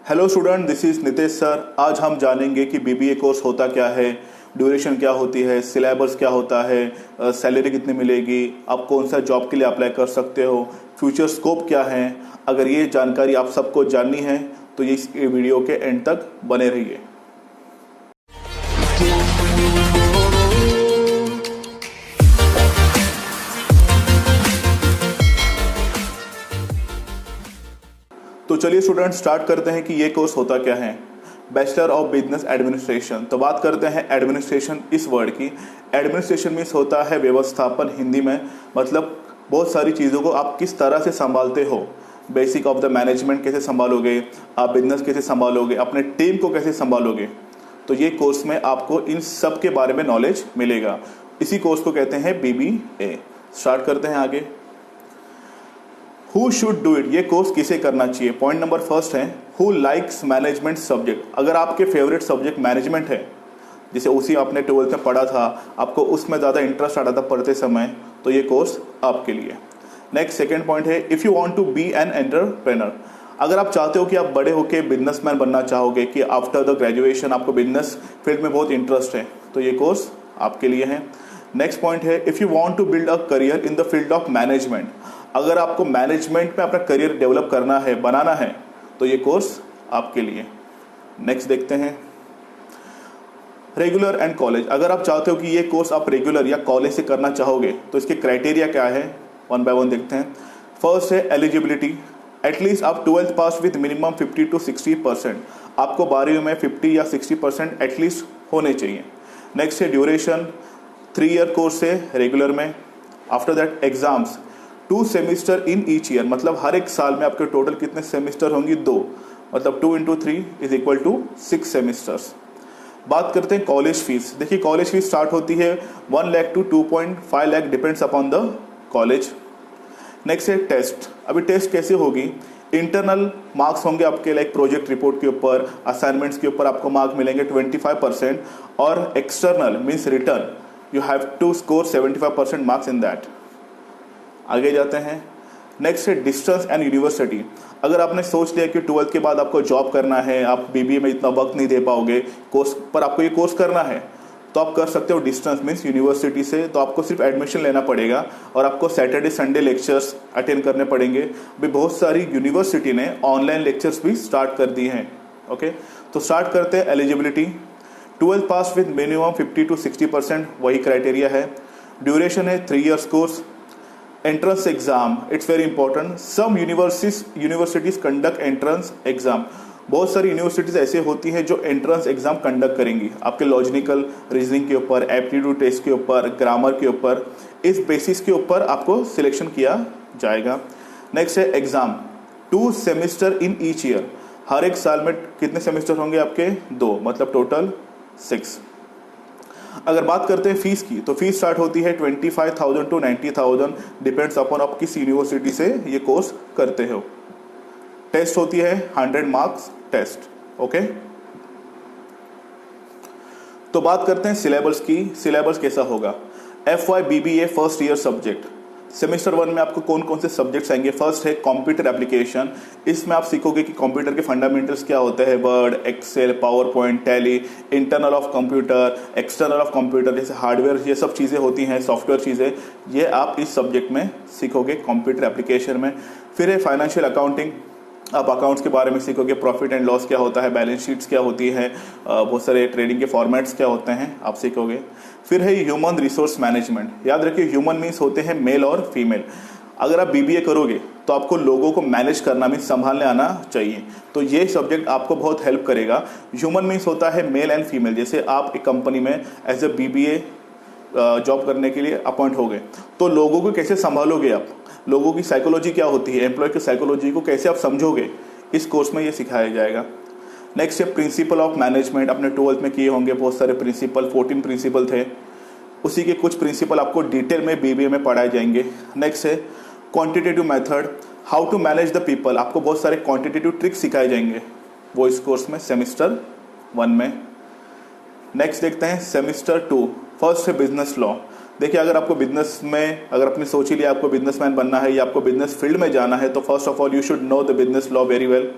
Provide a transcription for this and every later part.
Hello student, this is Nitesh sir. आज हम जानेंगे कि बीबीए कोर्स होता क्या है, ड्यूरेशन क्या होती है, सिलेबस क्या होता है, सैलरी कितनी मिलेगी, आप कौन सा जॉब के लिए अप्लाई कर सकते हो, फ्यूचर स्कोप क्या है। अगर ये जानकारी आप सबको जाननी है तो इस वीडियो के एंड तक बने रहिए। तो चलिए स्टूडेंट स्टार्ट करते हैं कि ये कोर्स होता क्या है। Bachelor of business administration. तो बात करते हैं एडमिनिस्ट्रेशन इस वर्ड की। एडमिनिस्ट्रेशन मीन्स होता है व्यवस्थापन हिंदी में, मतलब बहुत सारी चीज़ों को आप किस तरह से संभालते हो। बेसिक ऑफ द मैनेजमेंट कैसे संभालोगे, आप बिजनेस कैसे संभालोगे, अपने टीम को कैसे संभालोगे। तो ये कोर्स में आपको इन सब के बारे में नॉलेज मिलेगा। इसी कोर्स को कहते हैं BBA। स्टार्ट करते हैं आगे। Who should do it? ये कोर्स किसे करना चाहिए। पॉइंट नंबर फर्स्ट है Who likes मैनेजमेंट सब्जेक्ट। अगर आपके फेवरेट सब्जेक्ट मैनेजमेंट है, जिसे उसी आपने 12th में पढ़ा था, आपको उसमें ज़्यादा इंटरेस्ट आता था पढ़ते समय, तो ये कोर्स आपके लिए। नेक्स्ट सेकेंड पॉइंट है if you want to be an entrepreneur. अगर आप चाहते हो कि आप बड़े होकर बिजनेसमैन बनना चाहोगे, कि आफ्टर द ग्रेजुएशन आपको बिजनेस फील्ड में बहुत इंटरेस्ट है, तो ये कोर्स आपके लिए है। नेक्स्ट पॉइंट है if you want to build a career in the field of management. अगर आपको मैनेजमेंट में अपना करियर डेवलप करना है, बनाना है, तो ये कोर्स आपके लिए। नेक्स्ट देखते हैं रेगुलर एंड कॉलेज। अगर आप चाहते हो कि ये कोर्स आप रेगुलर या कॉलेज से करना चाहोगे, तो इसके क्राइटेरिया क्या है, वन बाय वन देखते हैं। फर्स्ट है एलिजिबिलिटी। एटलीस्ट आप 12th pass with minimum 50 to 60%। आपको 12वीं में 50 या 60% एटलीस्ट होने चाहिए। नेक्स्ट है ड्यूरेशन। 3 ईयर कोर्स है रेगुलर में। After that exams 2 semester in each year, मतलब हर एक साल में आपके टोटल कितने सेमिस्टर होंगी, 2, मतलब 2 × 3 = 6 सेमिस्टर्स। बात करते हैं कॉलेज फीस। देखिए कॉलेज फीस स्टार्ट होती है 1 lakh to 2.5 lakh, depends upon the college. Next है टेस्ट। अभी टेस्ट कैसे होगी, इंटरनल मार्क्स होंगे आपके, लाइक प्रोजेक्ट रिपोर्ट के ऊपर, असाइनमेंट्स के ऊपर आपको मार्क मिलेंगे 25%, और external means written you have to score 75% marks in that. आगे जाते हैं। नेक्स्ट है डिस्टेंस एंड यूनिवर्सिटी। अगर आपने सोच लिया कि 12th के बाद आपको जॉब करना है, आप BBA में इतना वक्त नहीं दे पाओगे कोर्स पर, आपको ये कोर्स करना है, तो आप कर सकते हो डिस्टेंस मीन्स यूनिवर्सिटी से। तो आपको सिर्फ एडमिशन लेना पड़ेगा और आपको सैटरडे संडे लेक्चर्स अटेंड करने पड़ेंगे। अभी बहुत सारी यूनिवर्सिटी ने ऑनलाइन लेक्चर्स भी स्टार्ट कर दी हैं। ओके, तो स्टार्ट करते हैं eligibility. 12th pass with minimum 50 to 60%, वही क्राइटेरिया है। ड्यूरेशन है 3 years course. Entrance exam, it's very important. Some universities conduct entrance exam. बहुत सारी यूनिवर्सिटीज ऐसे होती हैं जो एंट्रेंस एग्जाम कंडक्ट करेंगी आपके लॉजिकल रीजनिंग के ऊपर, एप्टीट्यूड टेस्ट के ऊपर, ग्रामर के ऊपर। इस बेसिस के ऊपर आपको सिलेक्शन किया जाएगा। नेक्स्ट है exam 2 semester in each year. हर एक साल में कितने सेमिस्टर होंगे आपके, 2, मतलब टोटल 6। अगर बात करते हैं फीस की, तो फीस स्टार्ट होती है 25,000 to 90,000, डिपेंड्स अपॉन आप किस यूनिवर्सिटी से ये कोर्स करते हो। टेस्ट होती है 100 मार्क्स टेस्ट। ओके, तो बात करते हैं सिलेबस की। सिलेबस कैसा होगा। FY BBA first year subject. Semester 1 में आपको कौन कौन से सब्जेक्ट्स आएंगे। फर्स्ट है कंप्यूटर एप्लीकेशन। इसमें आप सीखोगे कि कंप्यूटर के फंडामेंटल्स क्या होते हैं, Word, Excel, PowerPoint, Tally, internal of computer, external of computer, जैसे हार्डवेयर, ये सब चीज़ें होती हैं, सॉफ्टवेयर चीज़ें, ये आप इस सब्जेक्ट में सीखोगे कंप्यूटर एप्लीकेशन में। फिर है फाइनेंशियल अकाउंटिंग। आप अकाउंट्स के बारे में सीखोगे, प्रॉफिट एंड लॉस क्या होता है, बैलेंस शीट्स क्या होती है, बहुत सारे ट्रेडिंग के फॉर्मेट्स क्या होते हैं, आप सीखोगे। फिर है ह्यूमन रिसोर्स मैनेजमेंट। याद रखिए ह्यूमन मीन्स होते हैं मेल और फीमेल। अगर आप BBA करोगे तो आपको लोगों को मैनेज करना मीन्स संभालने आना चाहिए, तो ये सब्जेक्ट आपको बहुत हेल्प करेगा। ह्यूमन मीन्स होता है मेल एंड फीमेल। जैसे आप एक कंपनी में एज ए BBA जॉब करने के लिए अपॉइंट हो गए, तो लोगों को कैसे संभालोगे आप, लोगों की साइकोलॉजी क्या होती है, एम्प्लॉय की साइकोलॉजी को कैसे आप समझोगे, इस कोर्स में ये सिखाया जाएगा। नेक्स्ट है प्रिंसिपल ऑफ मैनेजमेंट। अपने 12th में किए होंगे बहुत सारे प्रिंसिपल, 14 प्रिंसिपल थे, उसी के कुछ प्रिंसिपल आपको डिटेल में BBA में पढ़ाए जाएंगे। नेक्स्ट है quantitative method, how to manage the people. आपको बहुत सारे क्वांटिटेटिव ट्रिक्स सिखाए जाएंगे वो इस कोर्स में सेमेस्टर 1 में। नेक्स्ट देखते हैं सेमेस्टर 2। फर्स्ट है बिजनेस लॉ। देखिए अगर आपको बिजनेस में, अगर आपने सोच ही लिया आपको बिजनेसमैन बनना है या आपको बिजनेस फील्ड में जाना है, तो first of all you should know the business law very well.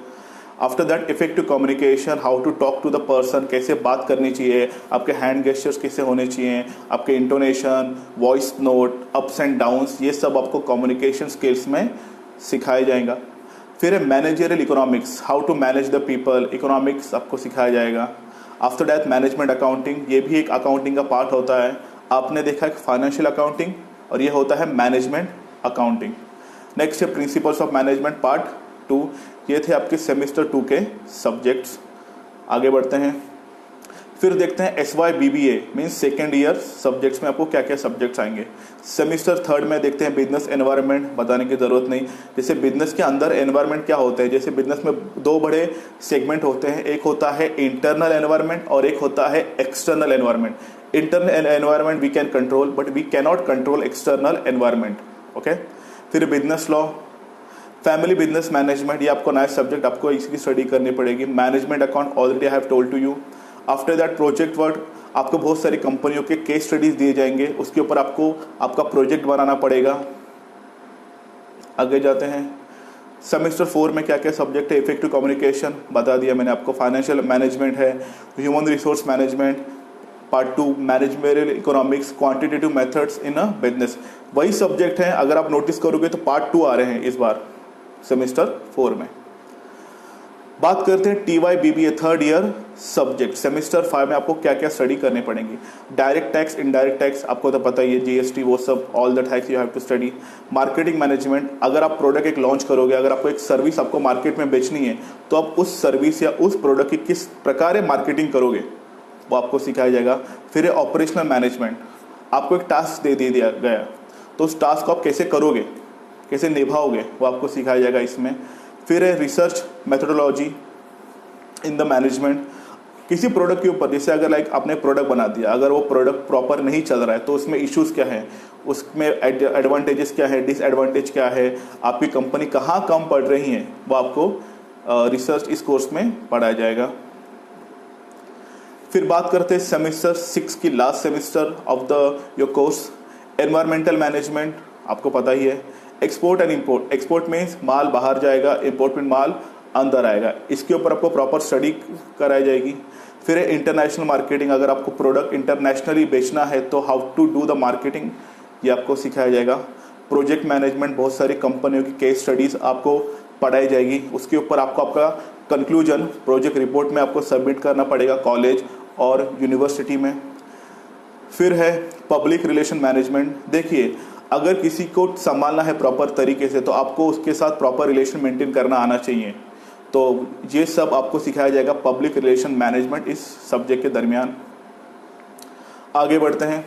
After that effective communication, how to talk to the person, कैसे बात करनी चाहिए, आपके हैंड गेस्चर्स कैसे होने चाहिए, आपके intonation, voice note, ups and downs, ये सब आपको कम्युनिकेशन स्किल्स में सिखाया जाएगा। फिर है managerial economics, how to manage the people, economics आपको सिखाया जाएगा। आफ्टर दैट मैनेजमेंट अकाउंटिंग, ये भी एक अकाउंटिंग का पार्ट होता है। आपने देखा है फाइनेंशियल अकाउंटिंग और ये होता है मैनेजमेंट अकाउंटिंग। नेक्स्ट है प्रिंसिपल्स ऑफ मैनेजमेंट पार्ट 2, ये थे आपके सेमेस्टर 2 के सब्जेक्ट्स। आगे बढ़ते हैं, फिर देखते हैं SYBBA means second year subjects में आपको क्या क्या सब्जेक्ट्स आएंगे। सेमेस्टर 3 में देखते हैं बिजनेस एनवायरनमेंट, बताने की ज़रूरत नहीं। जैसे बिजनेस के अंदर एनवायरनमेंट क्या होते हैं, जैसे बिजनेस में 2 बड़े सेगमेंट होते हैं, एक होता है इंटरनल एनवायरनमेंट और एक होता है external environment. Internal environment we can control but we cannot control external environment. Okay, फिर business law, family business management, ये आपको नया सब्जेक्ट, आपको इसकी स्टडी करनी पड़ेगी। Management account already I have told to you. After that project work, आपको बहुत सारी कंपनियों के केस स्टडीज दिए जाएंगे, उसके ऊपर आपको आपका प्रोजेक्ट बनाना पड़ेगा। आगे जाते हैं, सेमेस्टर 4 में क्या क्या सब्जेक्ट है, इफेक्टिव कम्युनिकेशन बता दिया मैंने आपको, फाइनेंशियल मैनेजमेंट है, human resource management, part 2 managemental economics, quantitative methods in a business, वही सब्जेक्ट हैं। अगर आप नोटिस करोगे तो पार्ट 2 आ रहे हैं इस बार सेमेस्टर 4 में। बात करते हैं TYBBA third year subject, semester 5 में आपको क्या क्या स्टडी करनी पड़ेंगी। डायरेक्ट टैक्स, इनडायरेक्ट टैक्स आपको तो पता ही है, GST वो सब, all the tax you have to study. Marketing management, अगर आप प्रोडक्ट एक लॉन्च करोगे, अगर आपको एक सर्विस आपको मार्केट में बेचनी है तो आप उस सर्विस या उस प्रोडक्ट की किस प्रकार मार्केटिंग करोगे वो आपको सिखाया जाएगा। फिर है ऑपरेशनल मैनेजमेंट, आपको एक टास्क दे दिया गया तो उस टास्क को आप कैसे करोगे, कैसे निभाओगे, वो आपको सिखाया जाएगा इसमें। फिर है research methodology in the management, किसी प्रोडक्ट के ऊपर, जैसे अगर लाइक आपने प्रोडक्ट बना दिया, अगर वो प्रोडक्ट प्रॉपर नहीं चल रहा है तो उसमें इश्यूज क्या है, उसमें एडवांटेजेस क्या है, डिसएडवांटेज क्या है, आपकी कंपनी कहाँ कम पड़ रही है, वो आपको रिसर्च इस कोर्स में पढ़ाया जाएगा। फिर बात करते हैं सेमेस्टर 6 की last semester of the your course, environmental management, आपको पता ही है। एक्सपोर्ट एंड इंपोर्ट, एक्सपोर्ट में माल बाहर जाएगा, इंपोर्ट में माल अंदर आएगा, इसके ऊपर आपको प्रॉपर स्टडी कराई जाएगी। फिर है इंटरनेशनल मार्केटिंग, अगर आपको प्रोडक्ट इंटरनेशनली बेचना है तो how to do the marketing, ये आपको सिखाया जाएगा। प्रोजेक्ट मैनेजमेंट, बहुत सारी कंपनियों की केस स्टडीज़ आपको पढ़ाई जाएगी, उसके ऊपर आपको आपका कंक्लूजन प्रोजेक्ट रिपोर्ट में आपको सबमिट करना पड़ेगा कॉलेज और यूनिवर्सिटी में। फिर है पब्लिक रिलेशन मैनेजमेंट, देखिए अगर किसी को संभालना है प्रॉपर तरीके से तो आपको उसके साथ प्रॉपर रिलेशन मेंटेन करना आना चाहिए, तो ये सब आपको सिखाया जाएगा पब्लिक रिलेशन मैनेजमेंट इस सब्जेक्ट के दरमियान। आगे बढ़ते हैं,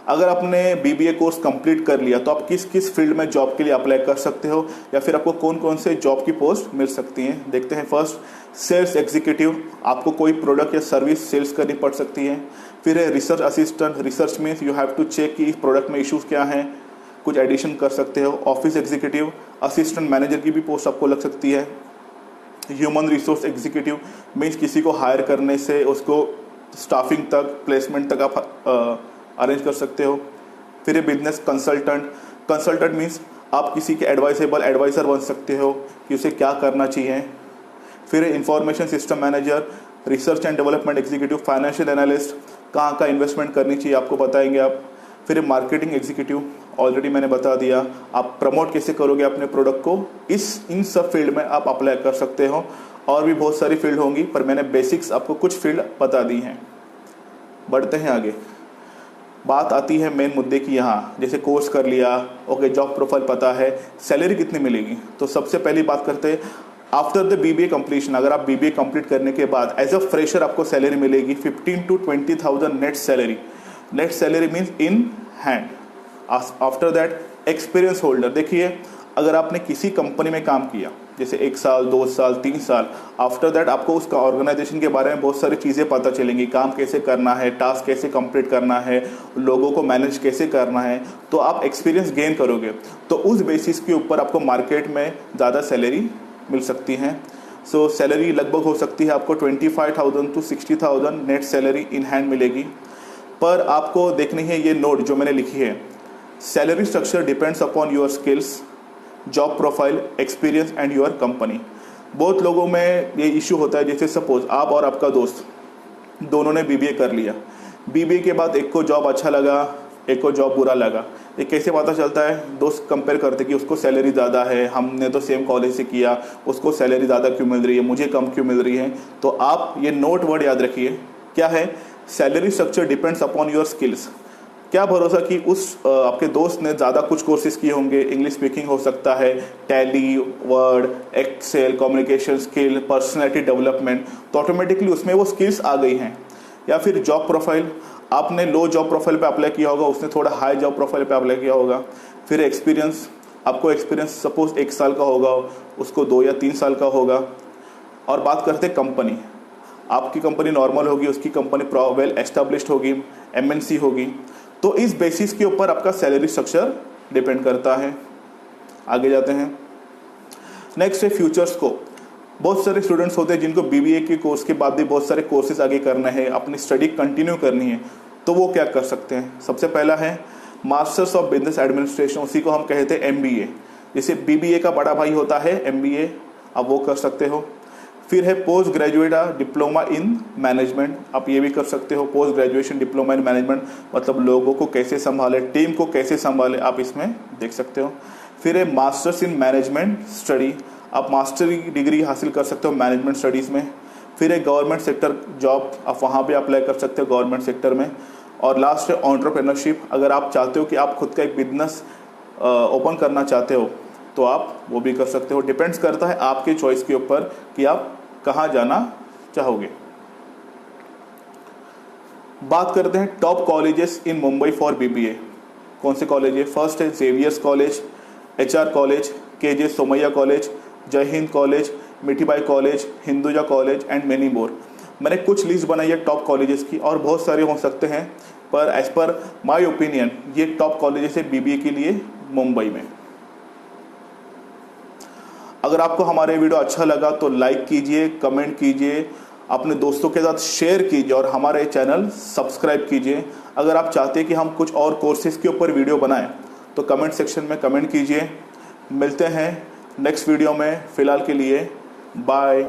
अगर आपने BBA कोर्स कंप्लीट कर लिया तो आप किस किस फील्ड में जॉब के लिए अप्लाई कर सकते हो या फिर आपको कौन कौन से जॉब की पोस्ट मिल सकती हैं, देखते हैं। फर्स्ट सेल्स एग्जीक्यूटिव, आपको कोई प्रोडक्ट या सर्विस सेल्स करनी पड़ सकती है। फिर है research assistant, research means you have to check कि इस प्रोडक्ट में इश्यूज क्या हैं, कुछ एडिशन कर सकते हो। ऑफिस एग्जीक्यूटिव, असिस्टेंट मैनेजर की भी पोस्ट आपको लग सकती है। ह्यूमन रिसोर्स एग्जीक्यूटिव मीन्स किसी को हायर करने से उसको स्टाफिंग तक, प्लेसमेंट तक आप अरेंज कर सकते हो। फिर बिजनेस कंसल्टेंट, कंसल्टेंट मीन्स आप किसी के एडवाइज़र बन सकते हो कि उसे क्या करना चाहिए। फिर information system manager, research and development executive, financial analyst, कहाँ का इन्वेस्टमेंट करनी चाहिए आपको बताएंगे आप। फिर मार्केटिंग एग्जीक्यूटिव, ऑलरेडी मैंने बता दिया, आप प्रमोट कैसे करोगे अपने प्रोडक्ट को, इन सब फील्ड में आप अप्लाई कर सकते हो। और भी बहुत सारी फील्ड होंगी पर मैंने बेसिक्स आपको कुछ फील्ड बता दी हैं। बढ़ते हैं आगे, बात आती है मेन मुद्दे की। यहाँ जैसे कोर्स कर लिया, ओके, जॉब प्रोफाइल पता है, सैलरी कितनी मिलेगी, तो सबसे पहली बात करते हैं आफ्टर द BBA कंप्लीशन। अगर आप BBA कंप्लीट करने के बाद एज अ फ्रेशर आपको सैलरी मिलेगी 15 to 20,000 net salary. Net salary means in hand. After that experience holder, देखिए अगर आपने किसी कंपनी में काम किया जैसे 1 साल 2 साल 3 साल, आफ्टर दैट आपको उसका ऑर्गेनाइजेशन के बारे में बहुत सारी चीज़ें पता चलेंगी, काम कैसे करना है, टास्क कैसे कंप्लीट करना है, लोगों को मैनेज कैसे करना है, तो आप एक्सपीरियंस गेन करोगे, तो उस बेसिस के ऊपर आपको मार्केट में ज़्यादा सैलरी मिल सकती है। सो सैलरी लगभग हो सकती है आपको 25,000 to 60,000 net salary in hand मिलेगी। पर आपको देखनी है ये नोट जो मैंने लिखी है, salary structure depends upon your skills, job profile, experience and your company. बहुत लोगों में ये इशू होता है, जैसे सपोज आप और आपका दोस्त दोनों ने बीबीए कर लिया, बीबीए के बाद एक को जॉब अच्छा लगा, एक को जॉब बुरा लगा। ये कैसे पता चलता है? दोस्त कंपेयर करते कि उसको सैलरी ज़्यादा है, हमने तो सेम कॉलेज से किया, उसको सैलरी ज़्यादा क्यों मिल रही है, मुझे कम क्यों मिल रही है। तो आप ये नोट वर्ड याद रखिए, क्या है? Salary structure depends upon your skills. क्या भरोसा कि उस आपके दोस्त ने ज़्यादा कुछ कोर्सेज किए होंगे, इंग्लिश स्पीकिंग हो सकता है, Tally, Word, Excel, communication skill, personality development, तो ऑटोमेटिकली उसमें वो स्किल्स आ गई हैं। या फिर जॉब प्रोफाइल, आपने लो जॉब प्रोफाइल पे अप्लाई किया होगा, उसने थोड़ा हाई जॉब प्रोफाइल पे अप्लाई किया होगा। फिर एक्सपीरियंस, आपको एक्सपीरियंस सपोज 1 साल का होगा, उसको 2 या 3 साल का होगा। और बात करते कंपनी, आपकी कंपनी नॉर्मल होगी, उसकी कंपनी वेल एस्टेब्लिश्ड होगी, एमएनसी होगी, तो इस बेसिस के ऊपर आपका सैलरी स्ट्रक्चर डिपेंड करता है। आगे जाते हैं। नेक्स्ट है फ्यूचर स्कोप। बहुत सारे स्टूडेंट्स होते हैं जिनको बीबीए के कोर्स के बाद भी बहुत सारे कोर्सेज आगे करना है, अपनी स्टडी कंटिन्यू करनी है, तो वो क्या कर सकते हैं? सबसे पहला है मास्टर्स ऑफ बिजनेस एडमिनिस्ट्रेशन, उसी को हम कहते हैं एमबीए। जैसे बीबीए का बड़ा भाई होता है एमबीए, आप वो कर सकते हो। फिर है post graduate diploma in management, आप ये भी कर सकते हो। Post graduation diploma in management मतलब लोगों को कैसे संभाले, टीम को कैसे संभाले, आप इसमें देख सकते हो। फिर है मास्टर्स इन मैनेजमेंट स्टडी, आप मास्टरी डिग्री हासिल कर सकते हो मैनेजमेंट स्टडीज़ में। फिर है गवर्नमेंट सेक्टर जॉब, आप वहाँ भी अप्लाई कर सकते हो गवर्नमेंट सेक्टर में। और लास्ट है एंटरप्रेन्योरशिप, अगर आप चाहते हो कि आप खुद का एक बिजनेस ओपन करना चाहते हो तो आप वो भी कर सकते हो। डिपेंड्स करता है आपके चॉइस के ऊपर कि आप कहाँ जाना चाहोगे। बात करते हैं top colleges in Mumbai for BBA. कौन से कॉलेज है? फर्स्ट है Xavier's college, HR college, KJ Somaiya college, Jai Hind college, Mithibai college, Hinduja college and many more. मैंने कुछ लिस्ट बनाई है टॉप कॉलेजेस की, और बहुत सारे हो सकते हैं, पर एज पर माय ओपिनियन ये टॉप कॉलेजेस है बीबीए के लिए मुंबई में। अगर आपको हमारे वीडियो अच्छा लगा तो लाइक कीजिए, कमेंट कीजिए, अपने दोस्तों के साथ शेयर कीजिए और हमारे चैनल सब्सक्राइब कीजिए। अगर आप चाहते हैं कि हम कुछ और कोर्सेज के ऊपर वीडियो बनाएं तो कमेंट सेक्शन में कमेंट कीजिए। मिलते हैं नेक्स्ट वीडियो में, फ़िलहाल के लिए बाय।